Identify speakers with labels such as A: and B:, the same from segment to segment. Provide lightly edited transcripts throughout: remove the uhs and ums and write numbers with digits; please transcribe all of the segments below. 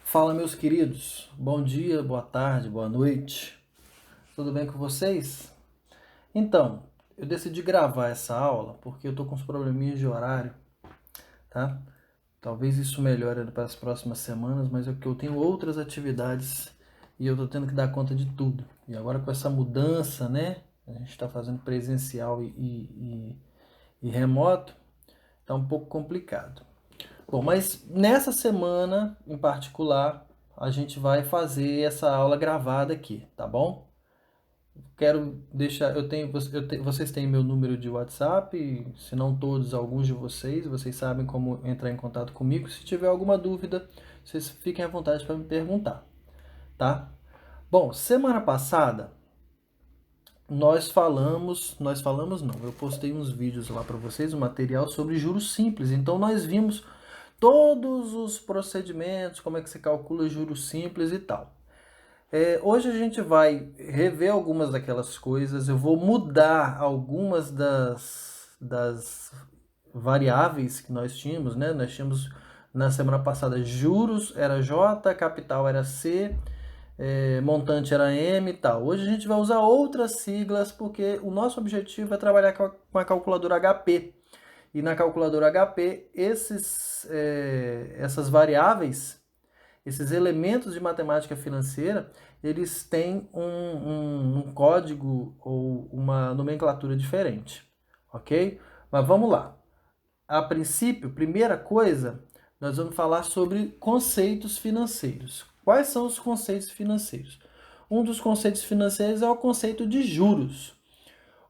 A: Fala, meus queridos. Bom dia, boa tarde, boa noite. Tudo bem com vocês? Então, eu decidi gravar essa aula porque eu tô com uns probleminhas de horário, tá? Talvez isso melhore para as próximas semanas, mas é que eu tenho outras atividades e eu tô tendo que dar conta de tudo. E agora com essa mudança, né? A gente está fazendo presencial e remoto, tá um pouco complicado. Bom, mas nessa semana em particular, a gente vai fazer essa aula gravada aqui, tá bom? Quero deixar, vocês têm meu número de WhatsApp, se não todos, alguns de vocês sabem como entrar em contato comigo. Se tiver alguma dúvida, vocês fiquem à vontade para me perguntar, tá? Bom, semana passada nós falamos não, eu postei uns vídeos lá para vocês, um material sobre juros simples. Então nós vimos todos os procedimentos, como é que se calcula juros simples e tal. Hoje a gente vai rever algumas daquelas coisas, eu vou mudar algumas das variáveis que nós tínhamos, né? Nós tínhamos na semana passada juros era J, capital era C, montante era M e tal. Hoje a gente vai usar outras siglas porque o nosso objetivo é trabalhar com a calculadora HP. E na calculadora HP, essas variáveis, esses elementos de matemática financeira, eles têm um código ou uma nomenclatura diferente, ok? Mas vamos lá. A princípio, primeira coisa, nós vamos falar sobre conceitos financeiros. Quais são os conceitos financeiros? Um dos conceitos financeiros é o conceito de juros.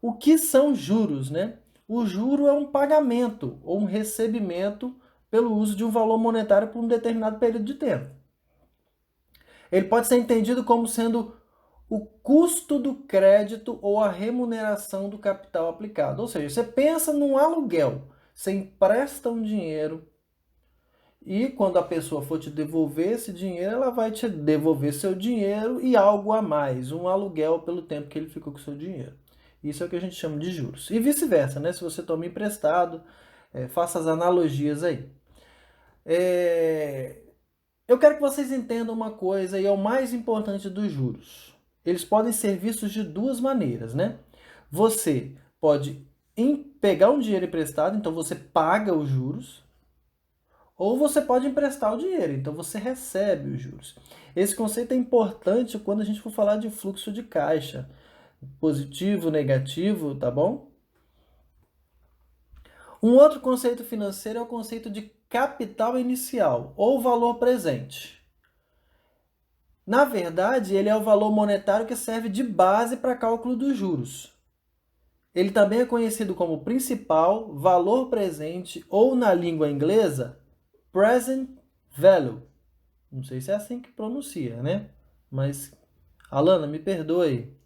A: O que são juros, né? O juro é um pagamento ou um recebimento pelo uso de um valor monetário por um determinado período de tempo. Ele pode ser entendido como sendo o custo do crédito ou a remuneração do capital aplicado. Ou seja, você pensa num aluguel, você empresta um dinheiro e quando a pessoa for te devolver esse dinheiro, ela vai te devolver seu dinheiro e algo a mais, um aluguel pelo tempo que ele ficou com o seu dinheiro. Isso é o que a gente chama de juros. E vice-versa, né? Se você toma emprestado, faça as analogias aí. Eu quero que vocês entendam uma coisa, e é o mais importante dos juros. Eles podem ser vistos de duas maneiras, né? Você pode pegar um dinheiro emprestado, então você paga os juros, ou você pode emprestar o dinheiro, então você recebe os juros. Esse conceito é importante quando a gente for falar de fluxo de caixa, positivo, negativo, tá bom? Um outro conceito financeiro é o conceito de capital inicial ou valor presente. Na verdade, ele é o valor monetário que serve de base para cálculo dos juros. Ele também é conhecido como principal, valor presente ou, na língua inglesa, present value. Não sei se é assim que pronuncia, né? Mas, Alana, me perdoe.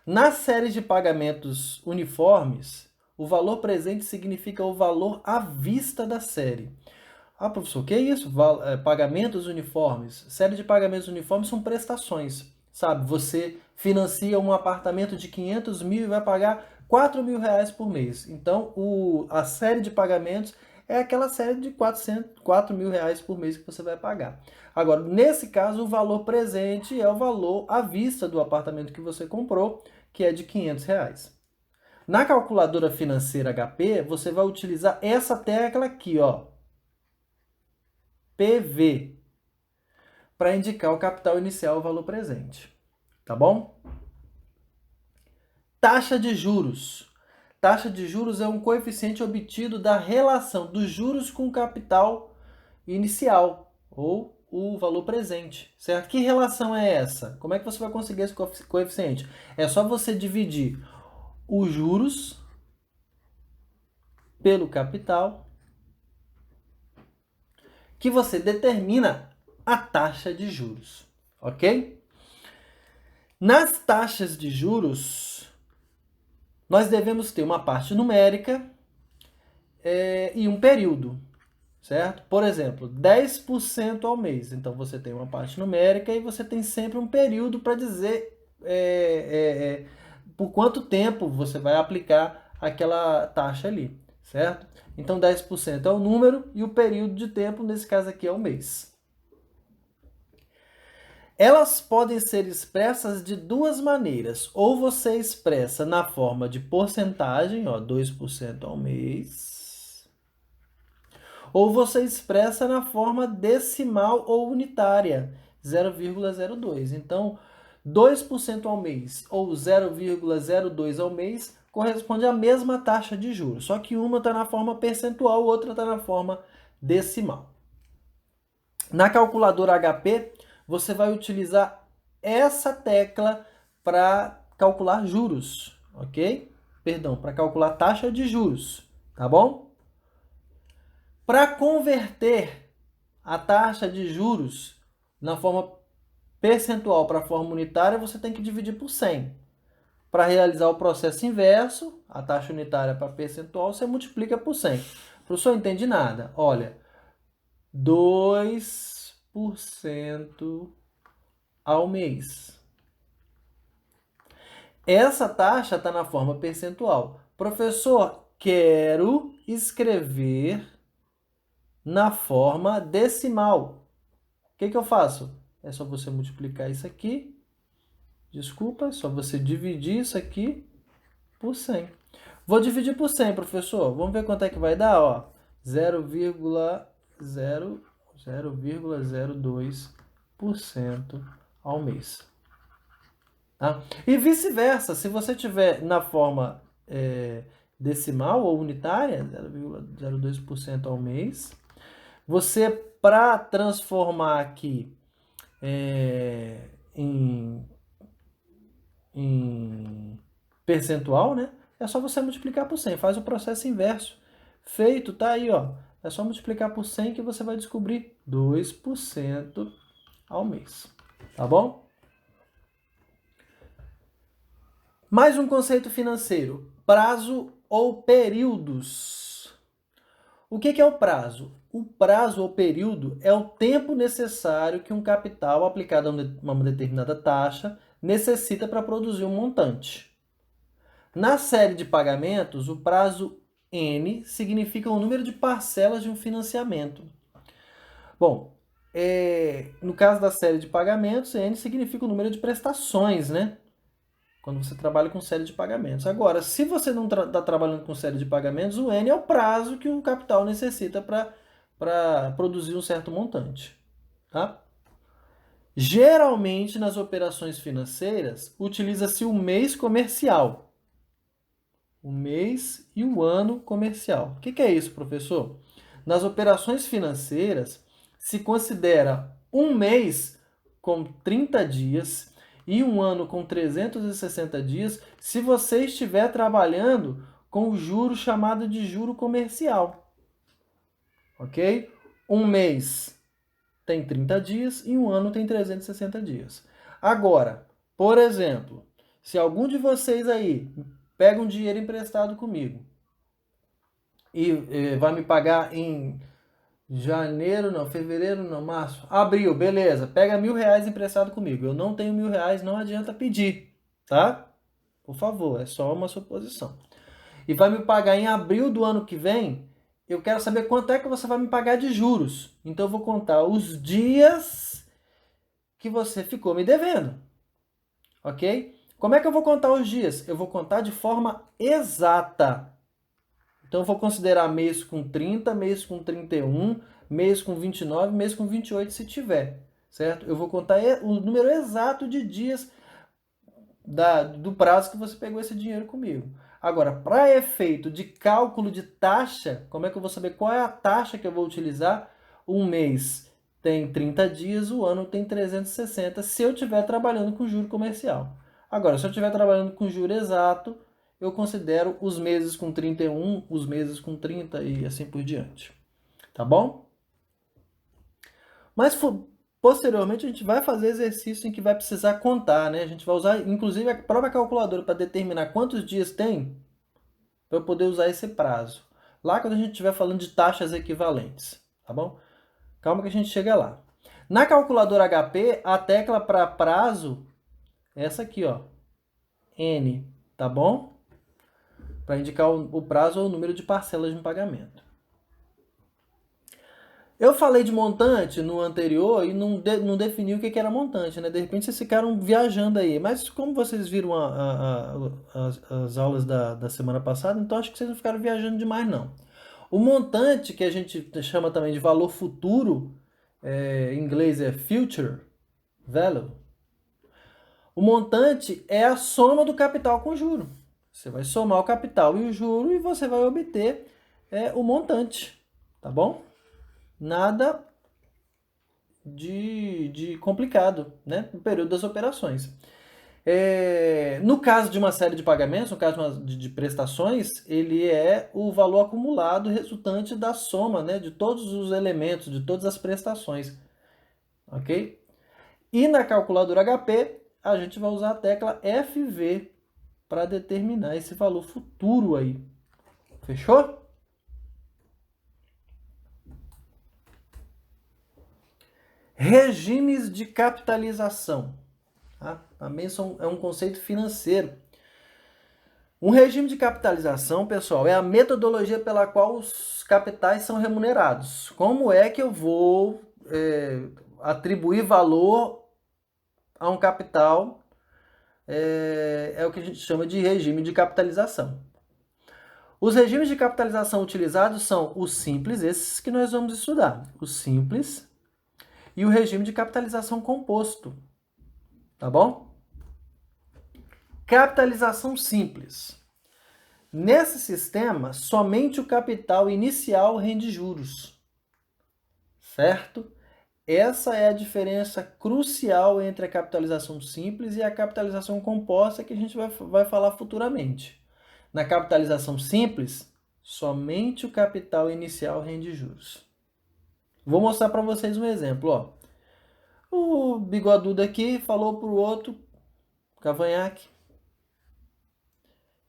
A: Nas séries de pagamentos uniformes, o valor presente significa o valor à vista da série. Ah, professor, o que é isso? Pagamentos uniformes. Série de pagamentos uniformes são prestações, sabe? Você financia um apartamento de 500 mil e vai pagar 4 mil reais por mês. Então, a série de pagamentos é aquela série de 4 mil reais por mês que você vai pagar. Agora, nesse caso, o valor presente é o valor à vista do apartamento que você comprou, que é de 500 reais. Na calculadora financeira HP, você vai utilizar essa tecla aqui, ó, PV, para indicar o capital inicial, o valor presente. Tá bom? Taxa de juros. Taxa de juros é um coeficiente obtido da relação dos juros com o capital inicial, ou o valor presente, certo? Que relação é essa? Como é que você vai conseguir esse coeficiente? É só você dividir os juros pelo capital que você determina a taxa de juros, ok? Nas taxas de juros, nós devemos ter uma parte numérica e um período, certo? Por exemplo, 10% ao mês. Então, você tem uma parte numérica e você tem sempre um período para dizer por quanto tempo você vai aplicar aquela taxa ali, certo? Então, 10% é o número e o período de tempo, nesse caso aqui, é o mês. Elas podem ser expressas de duas maneiras. Ou você expressa na forma de porcentagem, ó, 2% ao mês. Ou você expressa na forma decimal ou unitária, 0,02. Então, 2% ao mês ou 0,02 ao mês corresponde à mesma taxa de juros. Só que uma está na forma percentual, outra está na forma decimal. Na calculadora HP, você vai utilizar essa tecla para calcular juros, ok? Perdão, para calcular taxa de juros, tá bom? Para converter a taxa de juros na forma percentual para a forma unitária, você tem que dividir por 100. Para realizar o processo inverso, a taxa unitária para percentual, você multiplica por 100. Professor, não entendi nada. Olha, 2% ao mês. Essa taxa está na forma percentual. Professor, quero escrever na forma decimal. O que eu faço? É só você multiplicar isso aqui. Desculpa, é só você dividir isso aqui por 100. Vou dividir por 100, professor. Vamos ver quanto é que vai dar, ó. 0,02% ao mês. Tá? E vice-versa, se você tiver na forma decimal ou unitária, 0,02% ao mês, você, para transformar aqui em percentual, né? É só você multiplicar por 100, faz o processo inverso. Feito, tá aí, ó. É só multiplicar por 100 que você vai descobrir 2% ao mês. Tá bom? Mais um conceito financeiro: prazo ou períodos. O que é o prazo? O prazo ou período é o tempo necessário que um capital aplicado a uma determinada taxa necessita para produzir um montante. Na série de pagamentos, o prazo N significa o número de parcelas de um financiamento. Bom, no caso da série de pagamentos, N significa o número de prestações, né? Quando você trabalha com série de pagamentos. Agora, se você não está trabalhando com série de pagamentos, o N é o prazo que o capital necessita para produzir um certo montante. Tá? Geralmente, nas operações financeiras, utiliza-se o mês comercial. O mês e o ano comercial. O que é isso, professor? Nas operações financeiras, se considera um mês com 30 dias e um ano com 360 dias, se você estiver trabalhando com o juro chamado de juro comercial. Ok? Um mês tem 30 dias e um ano tem 360 dias. Agora, por exemplo, se algum de vocês aí pega um dinheiro emprestado comigo e vai me pagar em janeiro, não, fevereiro, não, março, abril, beleza, pega R$ 1.000 emprestado comigo. Eu não tenho R$ 1.000, não adianta pedir, tá? Por favor, é só uma suposição. E vai me pagar em abril do ano que vem, eu quero saber quanto é que você vai me pagar de juros. Então eu vou contar os dias que você ficou me devendo, ok? Como é que eu vou contar os dias? Eu vou contar de forma exata. Então eu vou considerar mês com 30, mês com 31, mês com 29, mês com 28 se tiver, certo? Eu vou contar o número exato de dias do prazo que você pegou esse dinheiro comigo. Agora, para efeito de cálculo de taxa, como é que eu vou saber qual é a taxa que eu vou utilizar? Um mês tem 30 dias, o ano tem 360, se eu estiver trabalhando com juro comercial. Agora, se eu estiver trabalhando com juro exato, eu considero os meses com 31, os meses com 30 e assim por diante. Tá bom? Mas posteriormente a gente vai fazer exercício em que vai precisar contar, né? A gente vai usar inclusive a própria calculadora para determinar quantos dias tem, para eu poder usar esse prazo. Lá quando a gente estiver falando de taxas equivalentes, tá bom? Calma que a gente chega lá. Na calculadora HP, a tecla para prazo é essa aqui, ó. N, tá bom? Para indicar o prazo ou o número de parcelas de um pagamento. Eu falei de montante no anterior e não defini o que era montante, né? De repente vocês ficaram viajando aí. Mas como vocês viram as aulas da semana passada, então acho que vocês não ficaram viajando demais, não. O montante, que a gente chama também de valor futuro, em inglês é future value, o montante é a soma do capital com o juro. Você vai somar o capital e o juro e você vai obter o montante, tá bom? Nada de complicado, né? No período das operações. No caso de uma série de pagamentos, no caso de prestações, ele é o valor acumulado resultante da soma, né, de todos os elementos, de todas as prestações. Ok? E na calculadora HP, a gente vai usar a tecla FV para determinar esse valor futuro aí. Fechou? Regimes de capitalização. Tá? Também é um conceito financeiro. Um regime de capitalização, pessoal, é a metodologia pela qual os capitais são remunerados. Como é que eu vou atribuir valor a um capital? É o que a gente chama de regime de capitalização. Os regimes de capitalização utilizados são o simples, esses que nós vamos estudar. O simples e o regime de capitalização composto. Tá bom? Capitalização simples. Nesse sistema, somente o capital inicial rende juros. Certo? Essa é a diferença crucial entre a capitalização simples e a capitalização composta que a gente vai falar futuramente. Na capitalização simples, somente o capital inicial rende juros. Vou mostrar para vocês um exemplo. Ó. O bigodudo aqui falou para o outro, cavanhaque,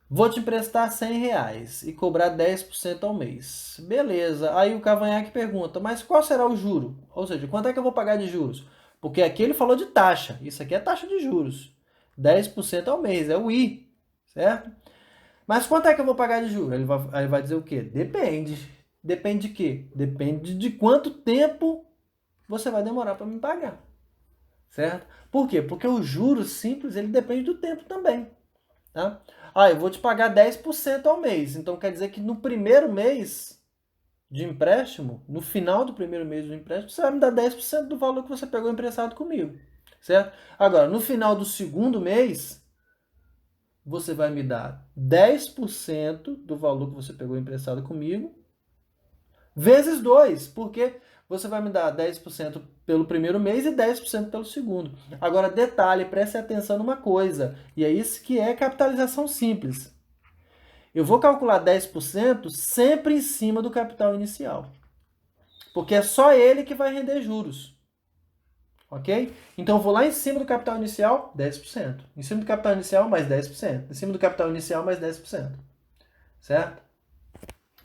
A: vou te emprestar R$100 e cobrar 10% ao mês. Beleza. Aí o cavanhaque pergunta, mas qual será o juro? Ou seja, quanto é que eu vou pagar de juros? Porque aqui ele falou de taxa. Isso aqui é taxa de juros. 10% ao mês, é o I, certo? Mas quanto é que eu vou pagar de juros? Ele vai dizer o quê? Depende. Depende de quê? Depende de quanto tempo você vai demorar para me pagar. Certo? Por quê? Porque o juros simples, ele depende do tempo também. Tá? Eu vou te pagar 10% ao mês. Então quer dizer que no primeiro mês de empréstimo, no final do primeiro mês do empréstimo, você vai me dar 10% do valor que você pegou emprestado comigo. Certo? Agora, no final do segundo mês, você vai me dar 10% do valor que você pegou emprestado comigo, vezes 2, porque você vai me dar 10% pelo primeiro mês e 10% pelo segundo. Agora, detalhe, preste atenção numa coisa, e é isso que é capitalização simples. Eu vou calcular 10% sempre em cima do capital inicial, porque é só ele que vai render juros. Ok? Então, eu vou lá em cima do capital inicial, 10%. Em cima do capital inicial, mais 10%. Em cima do capital inicial, mais 10%. Certo?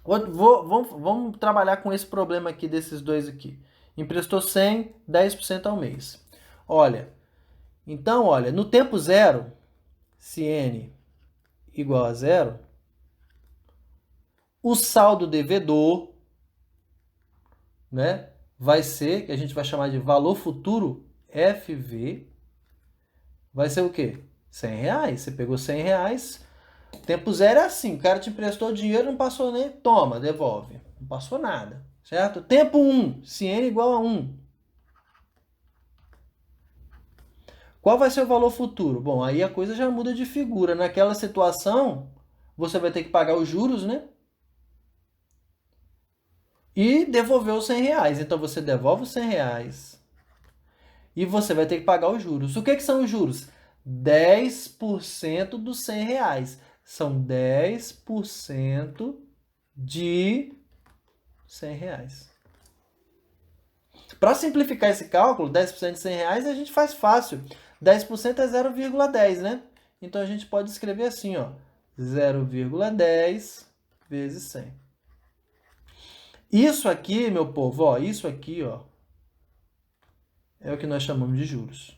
A: Vamos trabalhar com esse problema aqui desses dois aqui. Emprestou 100, 10% ao mês. Então, no tempo zero, se n igual a zero, o saldo devedor, né, vai ser, que a gente vai chamar de valor futuro, FV, vai ser o quê? R$100. Você pegou R$100, tempo zero é assim, o cara te emprestou dinheiro, não passou nem, toma, devolve. Não passou nada, certo? Tempo 1, se n igual a 1. Qual vai ser o valor futuro? Bom, aí a coisa já muda de figura. Naquela situação, você vai ter que pagar os juros, né? E devolver os R$100. Então, você devolve os R$100 e você vai ter que pagar os juros. O que são os juros? 10% dos R$100. São 10% de R$100. Para simplificar esse cálculo, 10% de R$100, a gente faz fácil. 10% é 0,10, né? Então, a gente pode escrever assim, ó, 0,10 vezes 100. Isso aqui, meu povo, ó, isso aqui, ó, é o que nós chamamos de juros.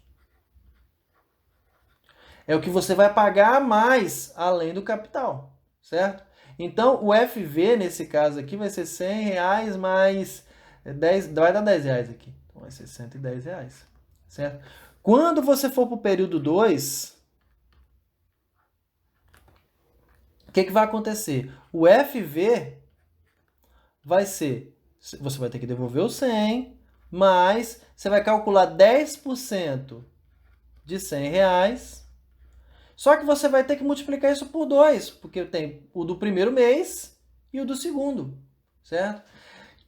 A: É o que você vai pagar a mais além do capital, certo? Então, o FV, nesse caso aqui, vai ser R$100 mais vai dar 10 reais aqui. Então vai ser 110 reais. Certo? Quando você for para o período 2, o que vai acontecer? O FV vai ser, você vai ter que devolver o 100, mas você vai calcular 10% de 100 reais. Só que você vai ter que multiplicar isso por 2, porque tem o do primeiro mês e o do segundo, certo?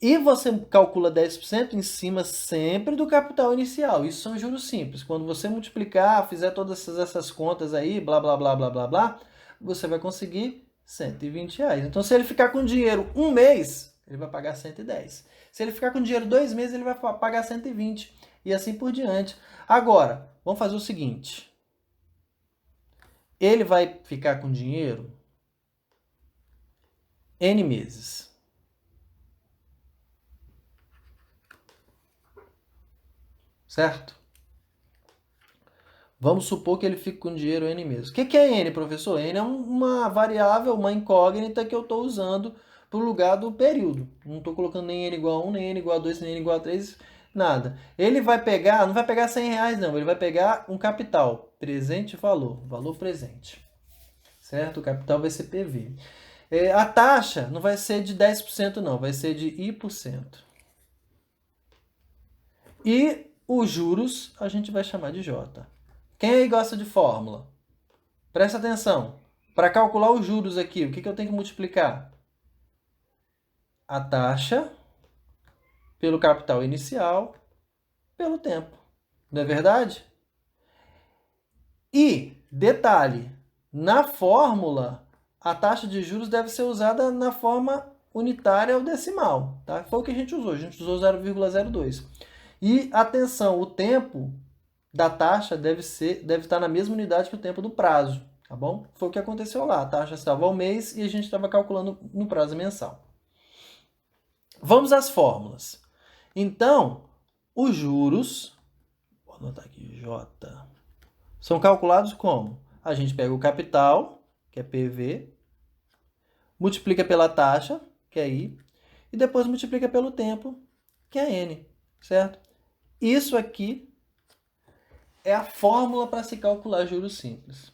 A: E você calcula 10% em cima sempre do capital inicial. Isso são juros simples. Quando você multiplicar, fizer todas essas contas aí, blá, blá, blá, blá, blá, blá, você vai conseguir 120 reais. Então, se ele ficar com dinheiro um mês, ele vai pagar 110. Se ele ficar com dinheiro 2 meses, ele vai pagar 120. E assim por diante. Agora, vamos fazer o seguinte. Ele vai ficar com dinheiro N meses. Certo? Vamos supor que ele fique com dinheiro N meses. O que é N, professor? N é uma variável, uma incógnita que eu estou usando para o lugar do período. Não estou colocando nem N igual a 1, nem N igual a 2, nem N igual a 3, nada. Ele vai pegar, não vai pegar 100 reais não, ele vai pegar um capital, presente valor, valor presente. Certo? O capital vai ser PV. A taxa não vai ser de 10% não, vai ser de I%. E os juros a gente vai chamar de J. Quem aí gosta de fórmula? Presta atenção. Para calcular os juros aqui, o que eu tenho que multiplicar? A taxa pelo capital inicial pelo tempo. Não é verdade? E, detalhe, na fórmula, a taxa de juros deve ser usada na forma unitária ou decimal. Tá? Foi o que a gente usou 0,02. E, atenção, o tempo da taxa deve estar na mesma unidade que o tempo do prazo, tá bom? Foi o que aconteceu lá, a taxa estava ao mês e a gente estava calculando no prazo mensal. Vamos às fórmulas. Então, os juros, vou anotar aqui, J, são calculados como? A gente pega o capital, que é PV, multiplica pela taxa, que é I, e depois multiplica pelo tempo, que é N, certo? Isso aqui é a fórmula para se calcular juros simples.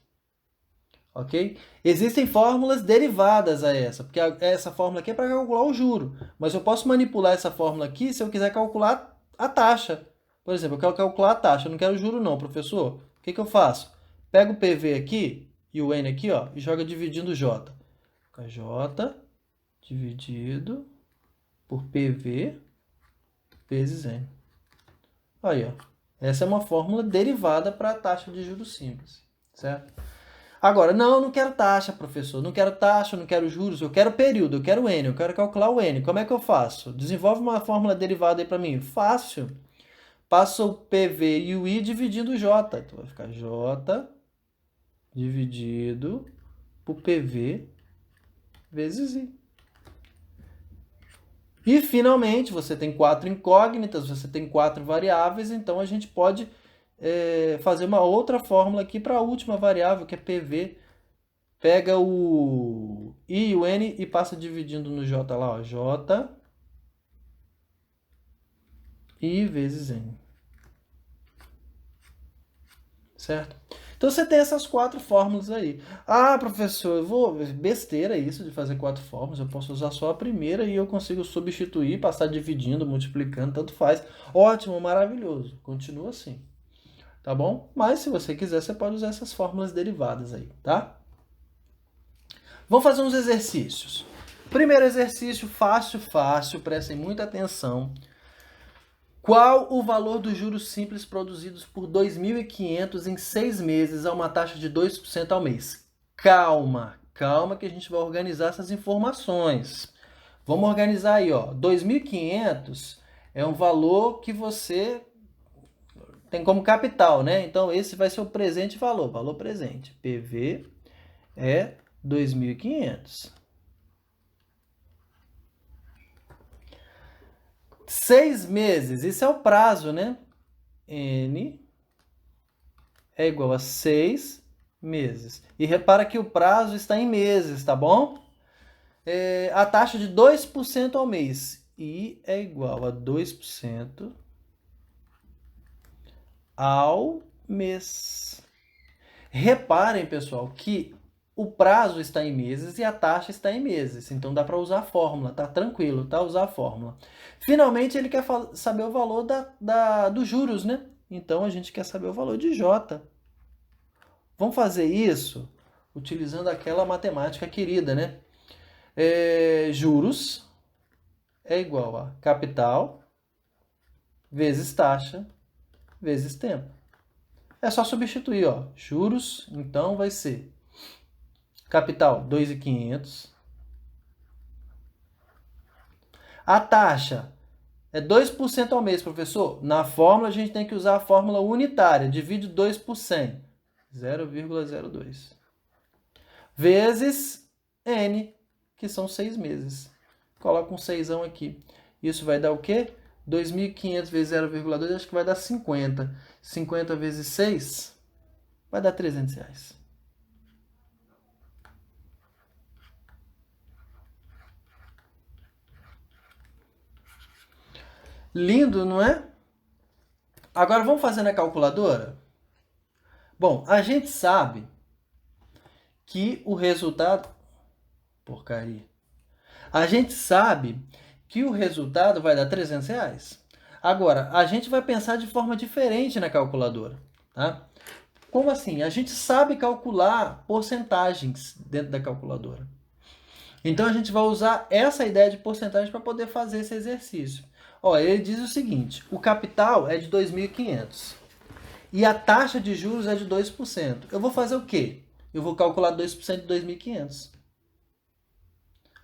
A: Ok? Existem fórmulas derivadas a essa, porque essa fórmula aqui é para calcular o juro, mas eu posso manipular essa fórmula aqui se eu quiser calcular a taxa. Por exemplo, eu quero calcular a taxa, eu não quero o juro não, professor. O que eu faço? Pego o PV aqui e o N aqui, ó, e joga dividindo o J. Fica J dividido por PV vezes N. Aí, ó. Essa é uma fórmula derivada para a taxa de juros simples, certo? Agora, não, eu não quero taxa, professor. Não quero taxa, não quero juros, eu quero período, eu quero N, eu quero calcular o N. Como é que eu faço? Desenvolve uma fórmula derivada aí para mim. Fácil. Passa o PV e o I dividindo o J. Então vai ficar J dividido por PV vezes I. E, finalmente, você tem 4 incógnitas, você tem 4 variáveis, então a gente pode fazer uma outra fórmula aqui para a última variável, que é PV. Pega o I e o N e passa dividindo no J lá, ó, J I vezes N. Certo? Então você tem essas 4 fórmulas aí. Ah, professor, besteira isso de fazer 4 fórmulas, eu posso usar só a primeira e eu consigo substituir, passar dividindo, multiplicando, tanto faz. Ótimo, maravilhoso. Continua assim. Tá bom? Mas se você quiser, você pode usar essas fórmulas derivadas aí, tá? Vamos fazer uns exercícios. Primeiro exercício, fácil, prestem muita atenção. Qual o valor dos juros simples produzidos por 2.500 em 6 meses a uma taxa de 2% ao mês? Calma que a gente vai organizar essas informações. Vamos organizar aí, ó. 2.500 é um valor que você tem como capital, né? Então, esse vai ser o presente valor, valor presente. PV é 2.500. 6 meses, isso é o prazo, né? N é igual a 6 meses. E repara que o prazo está em meses, tá bom? A taxa de 2% ao mês. I é igual a 2% ao mês. Reparem, pessoal, que o prazo está em meses e a taxa está em meses. Então dá para usar a fórmula, tá tranquilo, tá? Usar a fórmula. Finalmente ele quer saber o valor dos juros, né? Então a gente quer saber o valor de J. Vamos fazer isso utilizando aquela matemática querida, né? Juros é igual a capital vezes taxa vezes tempo. É só substituir, ó. Juros, então vai ser capital 2.500. A taxa é 2% ao mês, professor. Na fórmula a gente tem que usar a fórmula unitária. Divide 2 por 100. 0,02. Vezes N, que são 6 meses. Coloca um 6 aqui. Isso vai dar o quê? 2.500 vezes 0,2, acho que vai dar 50. 50 vezes 6 vai dar R$300. Lindo, não é? Agora vamos fazer na calculadora? Bom, a gente sabe que o resultado... Porcaria. A gente sabe que o resultado vai dar R$300. Agora, a gente vai pensar de forma diferente na calculadora. Tá? Como assim? A gente sabe calcular porcentagens dentro da calculadora. Então, a gente vai usar essa ideia de porcentagem para poder fazer esse exercício. Ó, ele diz o seguinte, o capital é de 2.500 e a taxa de juros é de 2%. Eu vou fazer o quê? Eu vou calcular 2% de 2.500.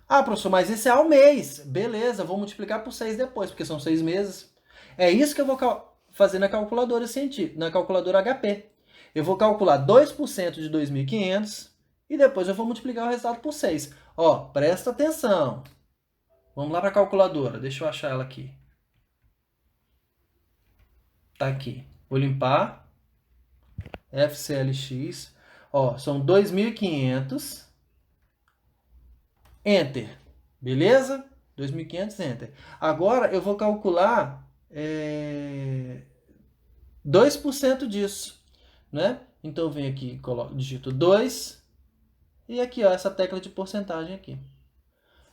A: Ah, professor, mas esse é ao mês. Beleza, vou multiplicar por 6 depois, porque são 6 meses. É isso que eu vou fazer na calculadora científica, na calculadora HP. Eu vou calcular 2% de 2.500 e depois eu vou multiplicar o resultado por 6. Ó, presta atenção. Vamos lá para a calculadora. Deixa eu achar ela aqui. Tá aqui. Vou limpar. FCLX. Ó, são 2.500. Enter. Beleza? 2.500, enter. Agora eu vou calcular 2% disso, né? Então eu venho aqui, digito 2 e aqui, ó, essa tecla de porcentagem aqui.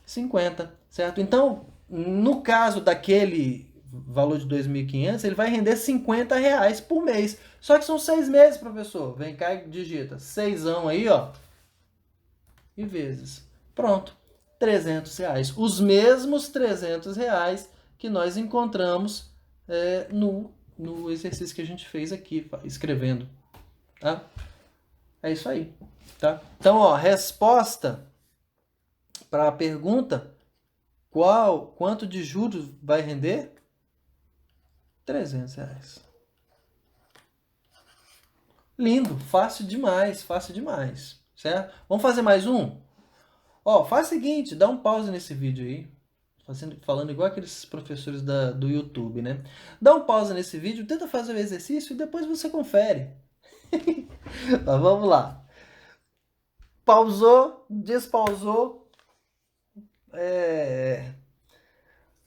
A: 50, certo? Então, no caso daquele valor de 2.500, ele vai render R$50 por mês. Só que são 6 meses, professor. Vem cá e digita 6 aí, ó, e vezes. Pronto. R$300. Os mesmos R$300 que nós encontramos no exercício que a gente fez aqui, escrevendo. Tá? É isso aí. Tá? Então, ó, resposta para a pergunta, quanto de juros vai render? R$300. Lindo, fácil demais, certo? Vamos fazer mais um? Ó, faz o seguinte, dá um pause nesse vídeo aí. Falando igual aqueles professores do YouTube, né? Dá um pause nesse vídeo, tenta fazer o exercício e depois você confere. Mas vamos lá. Pausou, despausou.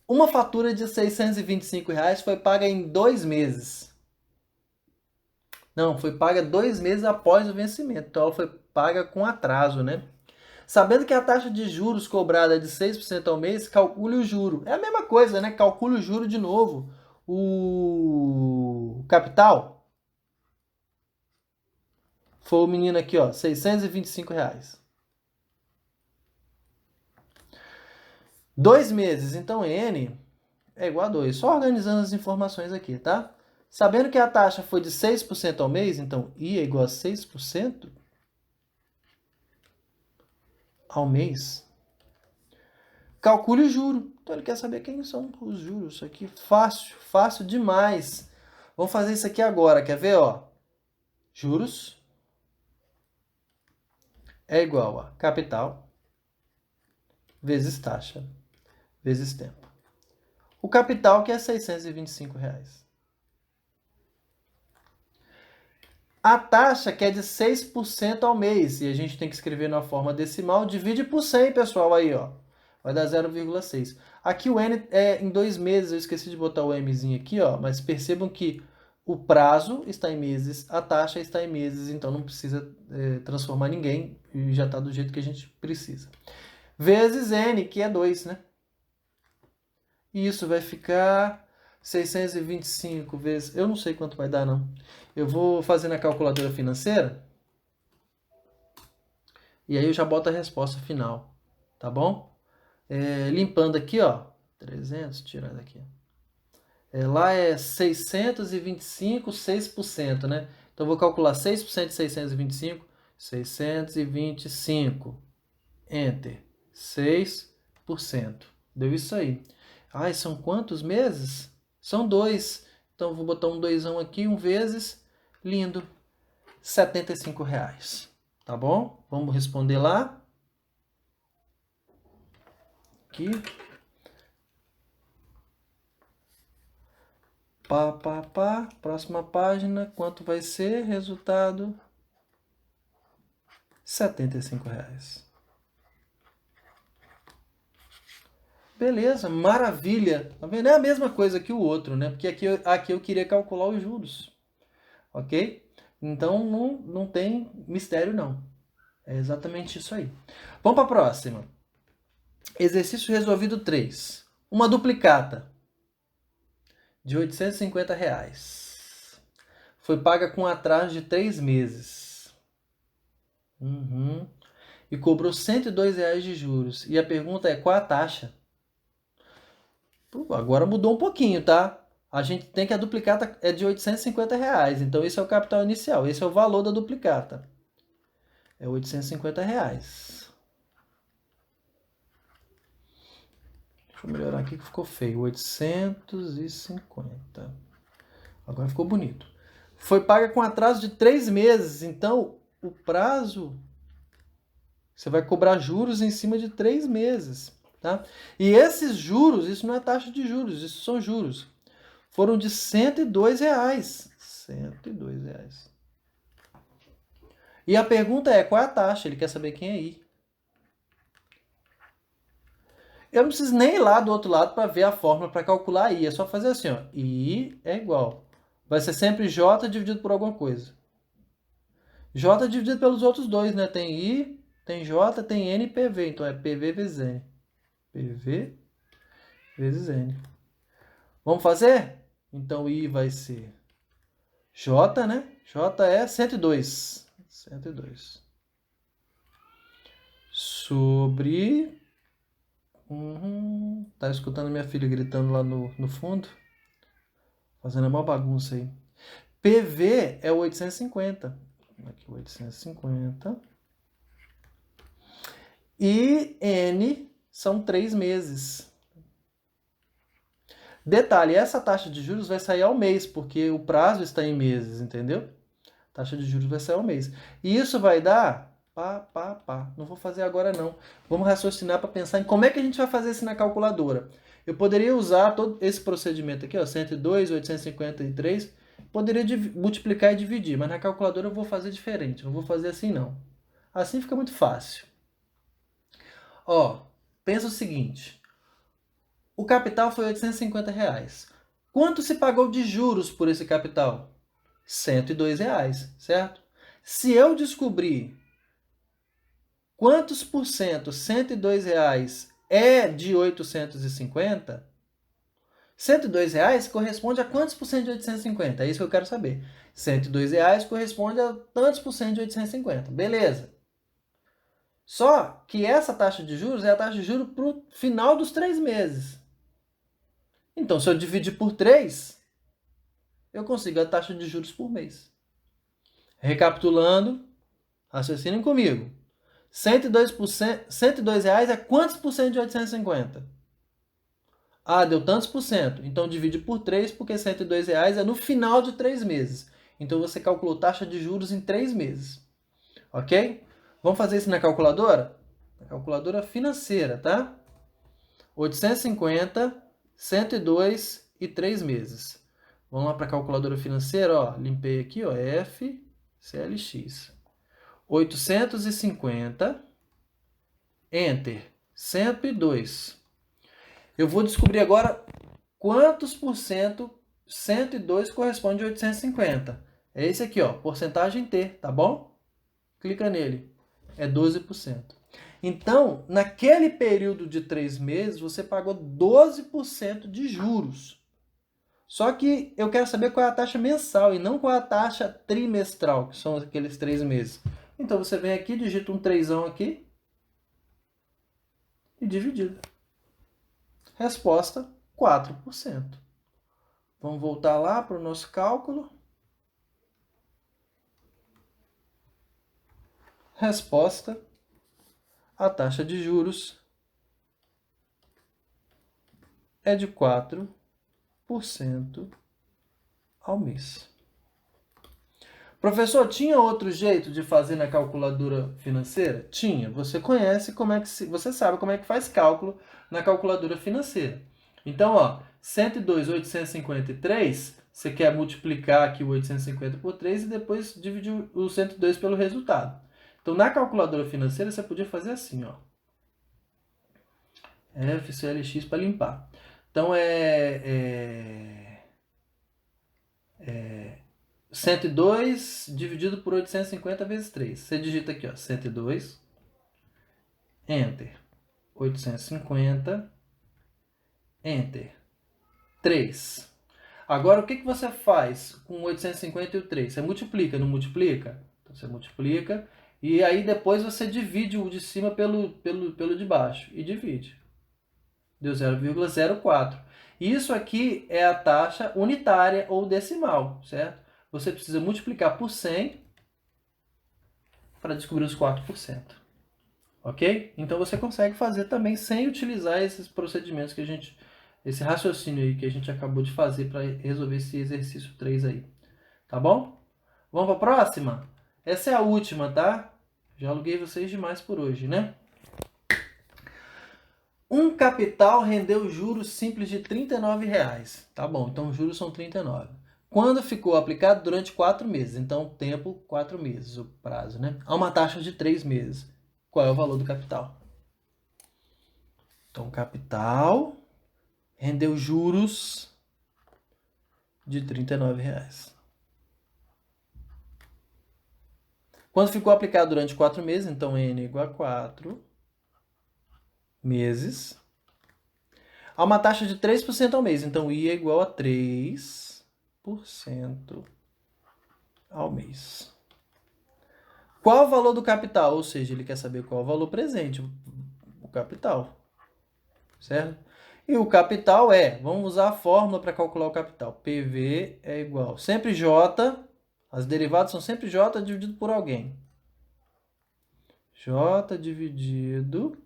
A: Uma fatura de R$625 foi paga em 2 meses. Não, foi paga 2 meses após o vencimento. Então ela foi paga com atraso, né? Sabendo que a taxa de juros cobrada é de 6% ao mês, calcule o juro. É a mesma coisa, né? Calcule o juro de novo. O capital foi o menino aqui, ó, R$625. 2 meses, então N é igual a 2. Só organizando as informações aqui, tá? Sabendo que a taxa foi de 6% ao mês, então I é igual a 6% ao mês. Calcule o juro. Então ele quer saber quem são os juros. Isso aqui fácil, fácil demais. Vamos fazer isso aqui agora, quer ver? Ó? Juros é igual a capital vezes taxa vezes tempo. O capital que é R$625. A taxa que é de 6% ao mês, e a gente tem que escrever na forma decimal, divide por 100, pessoal, aí, ó. vai dar 0,6. Aqui o N é em 2 meses, eu esqueci de botar o Mzinho aqui, ó, mas percebam que o prazo está em meses, a taxa está em meses, então não precisa transformar ninguém, e já está do jeito que a gente precisa. Vezes N, que é 2, né? E isso vai ficar 625 vezes... Eu não sei quanto vai dar, não. Eu vou fazer na calculadora financeira, e aí eu já boto a resposta final, tá bom? Limpando aqui, ó, 300, tirar daqui. Lá é 625, 6%, né? Então eu vou calcular 6% de 625, 625, Enter, 6%. Deu isso aí. Ai, são quantos meses? São 2. Então eu vou botar um 2 aqui, um vezes, lindo, R$75. Tá bom? Vamos responder lá. Aqui. Próxima página, quanto vai ser? Resultado, R$75. Beleza, maravilha. Tá vendo? É a mesma coisa que o outro, né? Porque aqui eu queria calcular os juros. Ok? Então não tem mistério, não. É exatamente isso aí. Vamos para a próxima. Exercício resolvido 3. Uma duplicata de R$850. Foi paga com atraso de 3 meses. E cobrou R$102 de juros. E a pergunta é, qual a taxa? Agora mudou um pouquinho, tá? A gente tem que a duplicata é de R$850. Então esse é o capital inicial. Esse é o valor da duplicata. É R$850. Deixa eu melhorar aqui que ficou feio. 850. Agora ficou bonito. Foi paga com atraso de 3 meses. Então, o prazo... Você vai cobrar juros em cima de 3 meses. Tá? E esses juros, isso não é taxa de juros, isso são juros. Foram de R$102. R$102. E a pergunta é, qual é a taxa? Ele quer saber quem é I. Eu não preciso nem ir lá do outro lado para ver a fórmula para calcular I. É só fazer assim, ó. I é igual. Vai ser sempre J dividido por alguma coisa. J dividido pelos outros dois, né? Tem I, tem J, tem N e PV. Então é PV vezes N. PV vezes N. Vamos fazer? Então I vai ser J, né? J é 102. 102. Sobre... Tá escutando minha filha gritando lá no fundo? Fazendo uma bagunça aí. PV é 850. Aqui 850. E N são 3 meses. Detalhe, essa taxa de juros vai sair ao mês, porque o prazo está em meses, entendeu? Taxa de juros vai sair ao mês. E isso vai dar... Não vou fazer agora, não. Vamos raciocinar para pensar em como é que a gente vai fazer isso na calculadora. Eu poderia usar todo esse procedimento aqui, ó, 102, 853, poderia multiplicar e dividir, mas na calculadora eu vou fazer diferente, não vou fazer assim não. Assim fica muito fácil. Ó, pensa o seguinte, o capital foi R$850. Quanto se pagou de juros por esse capital? R$102, certo? Se eu descobrir quantos por cento R$102 é de 850, R$102 corresponde a quantos por cento de 850? É isso que eu quero saber. R$102 corresponde a tantos por cento de 850. Beleza. Só que essa taxa de juros é a taxa de juros para o final dos 3 meses. Então, se eu dividir por 3, eu consigo a taxa de juros por mês. Recapitulando, raciocinem comigo. R$102 é quantos por cento de 850? Ah, deu tantos por cento. Então divide por 3, porque R$102 é no final de 3 meses. Então você calculou taxa de juros em 3 meses. Ok? Vamos fazer isso na calculadora? Na calculadora financeira, tá? 850, 102 e 3 meses. Vamos lá para a calculadora financeira, ó. Limpei aqui, ó. FCLX. 850, Enter. 102. Eu vou descobrir agora quantos por cento 102 corresponde a 850. É esse aqui, ó, porcentagem T, tá bom? Clica nele. É 12%. Então, naquele período de 3 meses, você pagou 12% de juros. Só que eu quero saber qual é a taxa mensal e não qual é a taxa trimestral, que são aqueles 3 meses. Então, você vem aqui, digita um 3 aqui e dividido. Resposta, 4%. Vamos voltar lá para o nosso cálculo. Resposta, a taxa de juros é de 4% ao mês. Professor, tinha outro jeito de fazer na calculadora financeira? Tinha. Você conhece como é que você sabe como é que faz cálculo na calculadora financeira. Então, ó, 102.853, você quer multiplicar aqui o 850 por 3 e depois dividir o 102 pelo resultado. Então, na calculadora financeira, você podia fazer assim, ó. FCLX para limpar. Então, 102 dividido por 850 vezes 3. Você digita aqui, ó, 102, Enter. 850, Enter. 3. Agora, o que você faz com 850 e o 3? Você multiplica, não multiplica? Então, você multiplica e aí depois você divide o de cima pelo de baixo e divide. Deu 0,04. Isso aqui é a taxa unitária ou decimal, certo? Você precisa multiplicar por 100 para descobrir os 4%. Ok? Então você consegue fazer também sem utilizar esses procedimentos que a gente, esse raciocínio aí que a gente acabou de fazer para resolver esse exercício 3 aí. Tá bom? Vamos para a próxima? Essa é a última, tá? Já aluguei vocês demais por hoje, né? Um capital rendeu juros simples de R$ 39,00. Tá bom, então os juros são 39. Quando ficou aplicado? Durante 4 meses. Então, tempo, 4 meses, o prazo, né? A uma taxa de 3 meses. Qual é o valor do capital? Então, capital rendeu juros de R$ 39,00. Quando ficou aplicado durante 4 meses, então N igual a 4 meses. A uma taxa de 3% ao mês, então I é igual a 3% ao mês. Qual o valor do capital? Ou seja, ele quer saber qual o valor presente, o capital, certo? E o capital vamos usar a fórmula para calcular o capital. PV é igual, sempre J, as derivadas são sempre J dividido por alguém. J dividido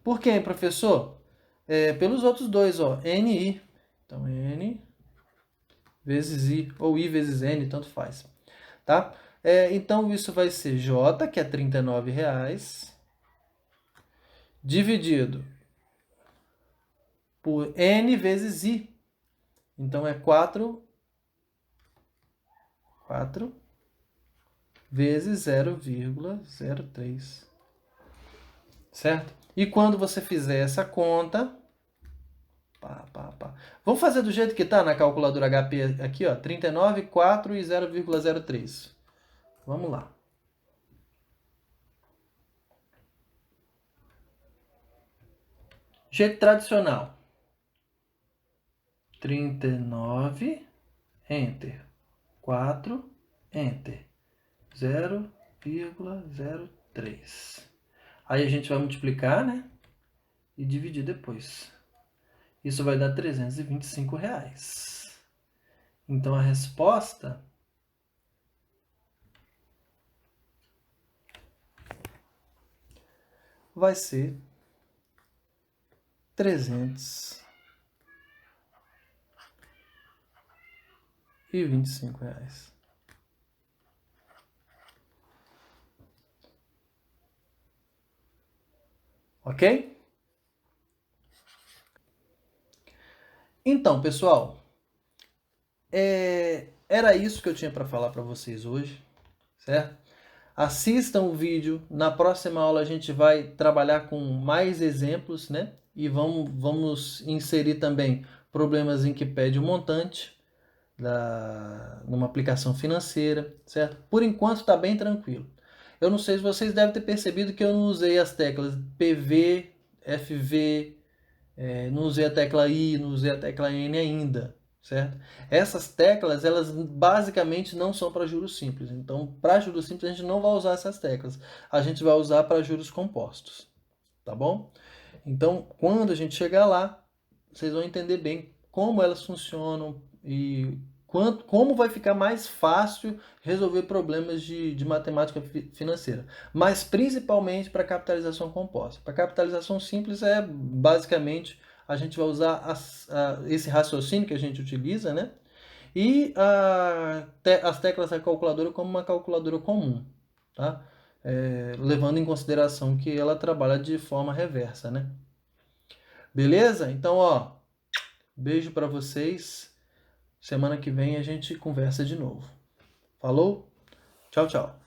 A: por quem, professor? Pelos outros dois, ó, NI. Então, N vezes I, ou I vezes N, tanto faz. Tá? Então, isso vai ser J, que é R$ 39,00, dividido por N vezes I. Então, é 4 vezes 0,03. Certo? E quando você fizer essa conta... Vamos fazer do jeito que está na calculadora HP aqui, ó, 39, 4 e 0,03. Vamos lá. Jeito tradicional. 39, Enter. 4, Enter. 0,03. Aí a gente vai multiplicar, né? E dividir depois. Isso vai dar R$ 325,00. Então, a resposta vai ser R$ 325,00. Ok? Então, pessoal, era isso que eu tinha para falar para vocês hoje, certo? Assistam o vídeo. Na próxima aula a gente vai trabalhar com mais exemplos, né? E vamos inserir também problemas em que pede o montante numa aplicação financeira, certo? Por enquanto está bem tranquilo. Eu não sei se vocês devem ter percebido que eu não usei as teclas PV, FV, não usei a tecla I, não usei a tecla N ainda, certo? Essas teclas, elas basicamente não são para juros simples. Então, para juros simples, a gente não vai usar essas teclas. A gente vai usar para juros compostos, tá bom? Então, quando a gente chegar lá, vocês vão entender bem como elas funcionam e como vai ficar mais fácil resolver problemas de matemática financeira. Mas principalmente para capitalização composta. Para capitalização simples basicamente a gente vai usar esse raciocínio que a gente utiliza, né? E as teclas da calculadora como uma calculadora comum, tá? Levando em consideração que ela trabalha de forma reversa, né? Beleza? Então, ó, beijo para vocês. Semana que vem a gente conversa de novo. Falou? Tchau, tchau.